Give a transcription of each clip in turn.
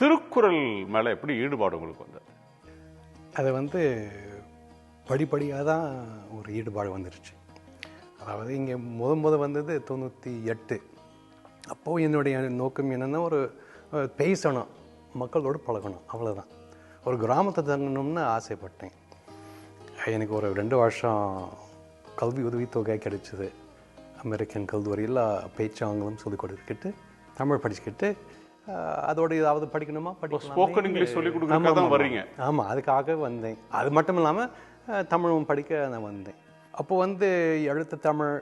திருக்குறள் மேலே எப்படி ஈடுபாடு உங்களுக்கு வந்தது? அது படிப்படியாக தான் ஒரு ஈடுபாடு வந்துருச்சு. அதாவது இங்கே வந்தது 98. அப்போது என்னுடைய நோக்கம் என்னென்னா பேசணும், மக்களோடு பழகணும், அவ்வளோதான். ஒரு கிராமத்தை தங்கணும்னு ஆசைப்பட்டேன். எனக்கு ஒரு 2 வருஷம் கல்வி உதவித்தொகை கிடைச்சிது. அமெரிக்கன் கல்லூரியில் பேச்சு ஆங்கிலம் சொல்லிக் கொடுத்துக்கிட்டு தமிழ் படிச்சுக்கிட்டு அதோட ஏதாவது படிக்கணுமா ஸ்போக்கன் இங்கிலீஷ் சொல்லிக் கொடுக்க தான் வரீங்க? ஆமாம், அதுக்காக வந்தேன். அது மட்டும் இல்லாமல் தமிழும் படிக்க நான் வந்தேன். அப்போது எழுத்து தமிழ்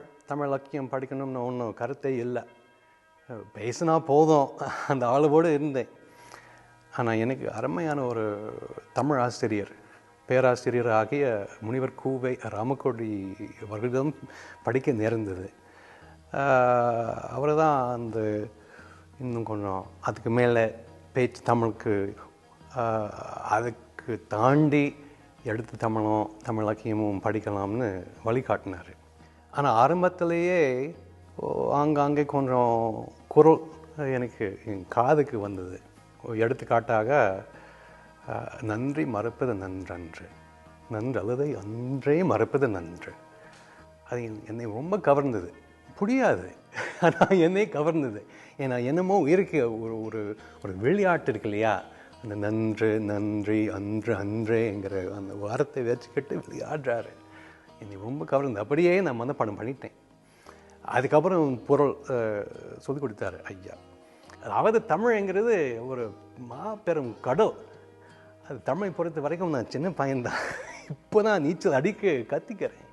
இலக்கியம் படிக்கணும்னு ஒன்றும் கருத்தே இல்லை. பேசினா போதும் அந்த ஆளுவோடு இருந்தேன். ஆனால் எனக்கு அருமையான ஒரு தமிழ் ஆசிரியர், பேராசிரியர் ஆகிய முனிவர் கூவை ராமக்கோடி அவர்களிடம் படிக்க நேர்ந்தது. அவர் தான் இன்னும் கொஞ்சம் அதுக்கு மேலே பேச்சு தமிழுக்கு அதுக்கு தாண்டி எடுத்து தமிழும் தமிழ் இலக்கியமும் படிக்கலாம்னு வழிகாட்டினார். ஆனால் ஆரம்பத்திலேயே ஆங்காங்கே கொஞ்சம் குரல் எனக்கு என் காதுக்கு வந்தது. எடுத்துக்காட்டாக நன்றி மறப்பது நன்றன்று, நன்றல்லதை அன்றே மறப்பது நன்று. அது என்னை ரொம்ப கவர்ந்தது. புரியாது, ஆனால் என்னை கவர்ந்தது. ஏன்னா என்னமோ இருக்கு, ஒரு ஒரு விளையாட்டு இருக்கு இல்லையா, அந்த நன்று நன்றி அன்று அன்றேங்கிற அந்த வாரத்தை வச்சுக்கிட்டு விளையாடுறாரு. என்னை ரொம்ப கவர்ந்தது. அப்படியே நான் மனப்பாடம் பண்ணிட்டேன். அதுக்கப்புறம் பொருள் சொல்லிக் கொடுத்தாரு ஐயா. அதாவது தமிழ்ங்கிறது ஒரு மாபெரும் கடல். அது தமிழை பொறுத்த வரைக்கும் நான் சின்ன பையன்தான். இப்போ தான் நீச்சல் அடிக்க கற்றுக்கிறேன்.